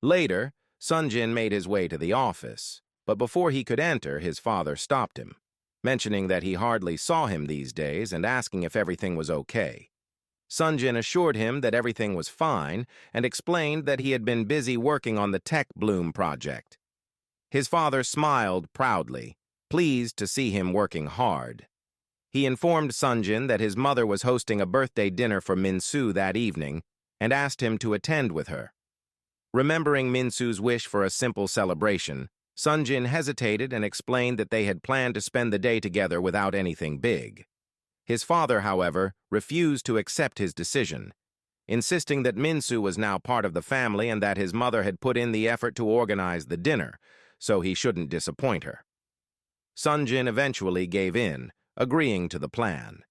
Later, Sunjin made his way to the office, but before he could enter, his father stopped him, mentioning that he hardly saw him these days and asking if everything was okay. Sunjin assured him that everything was fine and explained that he had been busy working on the Tech Bloom project. His father smiled proudly, pleased to see him working hard. He informed Sunjin that his mother was hosting a birthday dinner for Min-soo that evening and asked him to attend with her. Remembering Min-soo's wish for a simple celebration, Sunjin hesitated and explained that they had planned to spend the day together without anything big. His father, however, refused to accept his decision, insisting that Min-soo was now part of the family and that his mother had put in the effort to organize the dinner, so he shouldn't disappoint her. Sunjin eventually gave in, agreeing to the plan.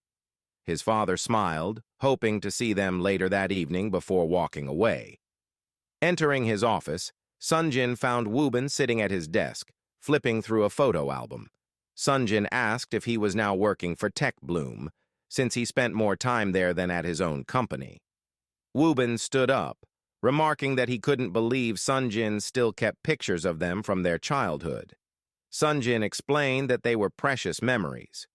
His father smiled, hoping to see them later that evening before walking away. Entering his office, Sunjin found Woobin sitting at his desk, flipping through a photo album. Sunjin asked if he was now working for Tech Bloom, since he spent more time there than at his own company. Woobin stood up, remarking that he couldn't believe Sunjin still kept pictures of them from their childhood. Sunjin explained that they were precious memories.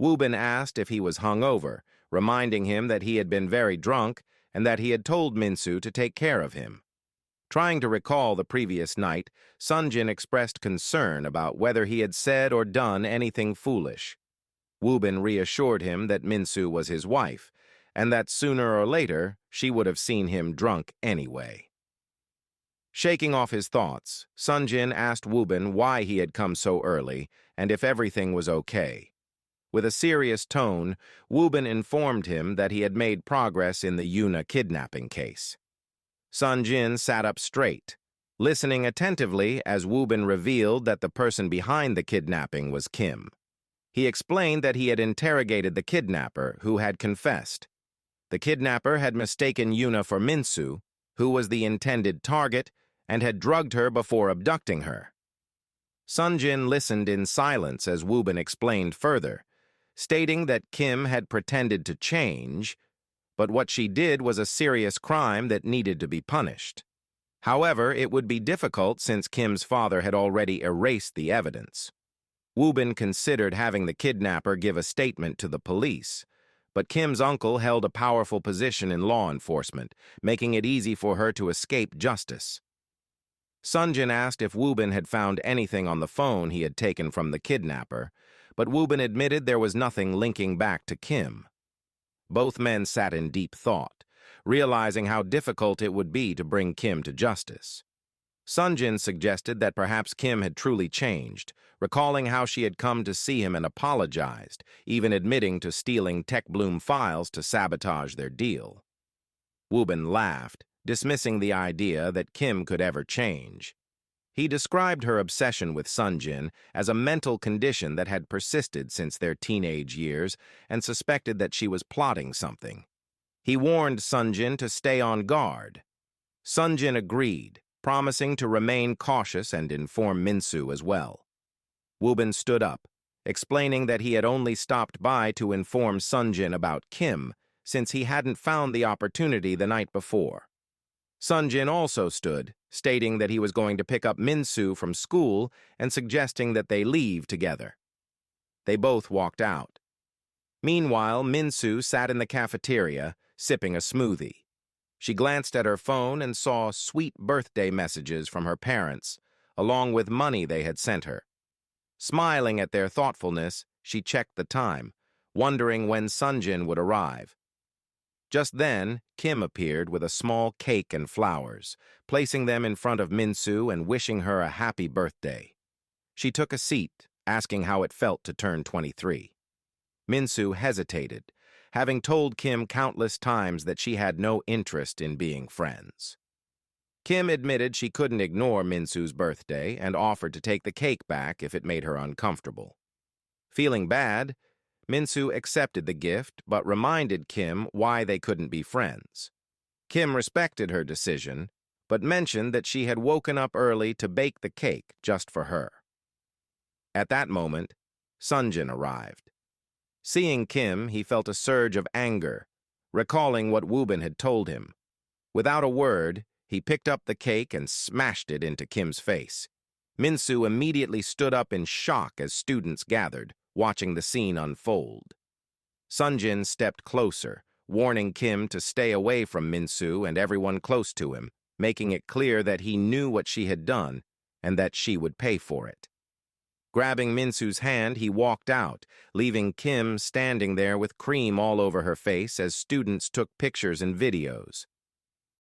Woobin asked if he was hungover, reminding him that he had been very drunk and that he had told Min-soo to take care of him. Trying to recall the previous night, Sunjin expressed concern about whether he had said or done anything foolish. Woobin reassured him that Min-soo was his wife, and that sooner or later she would have seen him drunk anyway. Shaking off his thoughts, Sunjin asked Woobin why he had come so early and if everything was okay. With a serious tone, Woobin informed him that he had made progress in the Yuna kidnapping case. Sunjin sat up straight, listening attentively as Woobin revealed that the person behind the kidnapping was Kim. He explained that he had interrogated the kidnapper, who had confessed. The kidnapper had mistaken Yuna for Min-soo, who was the intended target, and had drugged her before abducting her. Sunjin listened in silence as Woobin explained further, stating that Kim had pretended to change, but what she did was a serious crime that needed to be punished. However, it would be difficult since Kim's father had already erased the evidence. Woobin considered having the kidnapper give a statement to the police, but Kim's uncle held a powerful position in law enforcement, making it easy for her to escape justice. Sunjin asked if Woobin had found anything on the phone he had taken from the kidnapper, but Woobin admitted there was nothing linking back to Kim. Both men sat in deep thought, realizing how difficult it would be to bring Kim to justice. Sunjin suggested that perhaps Kim had truly changed, recalling how she had come to see him and apologized, even admitting to stealing Tech Bloom files to sabotage their deal. Woobin laughed, dismissing the idea that Kim could ever change. He described her obsession with Sunjin as a mental condition that had persisted since their teenage years and suspected that she was plotting something. He warned Sunjin to stay on guard. Sunjin agreed, promising to remain cautious and inform Min-soo as well. Woobin stood up, explaining that he had only stopped by to inform Sunjin about Kim, since he hadn't found the opportunity the night before. Sunjin also stood, stating that he was going to pick up Min-soo from school and suggesting that they leave together. They both walked out. Meanwhile, Min-soo sat in the cafeteria, sipping a smoothie. She glanced at her phone and saw sweet birthday messages from her parents, along with money they had sent her. Smiling at their thoughtfulness, she checked the time, wondering when Sunjin would arrive. Just then, Kim appeared with a small cake and flowers, placing them in front of Min-soo and wishing her a happy birthday. She took a seat, asking how it felt to turn 23. Min-soo hesitated, having told Kim countless times that she had no interest in being friends. Kim admitted she couldn't ignore Min-soo's birthday and offered to take the cake back if it made her uncomfortable. Feeling bad, Min-soo accepted the gift but reminded Kim why they couldn't be friends. Kim respected her decision, but mentioned that she had woken up early to bake the cake just for her. At that moment, Sunjin arrived. Seeing Kim, he felt a surge of anger, recalling what Woobin had told him. Without a word, He picked up the cake and smashed it into Kim's face. Min-soo immediately stood up in shock as students gathered, watching the scene unfold. Sunjin stepped closer, warning Kim to stay away from Min-soo and everyone close to him, making it clear that he knew what she had done and that she would pay for it. Grabbing Min-soo's hand, he walked out, leaving Kim standing there with cream all over her face as students took pictures and videos.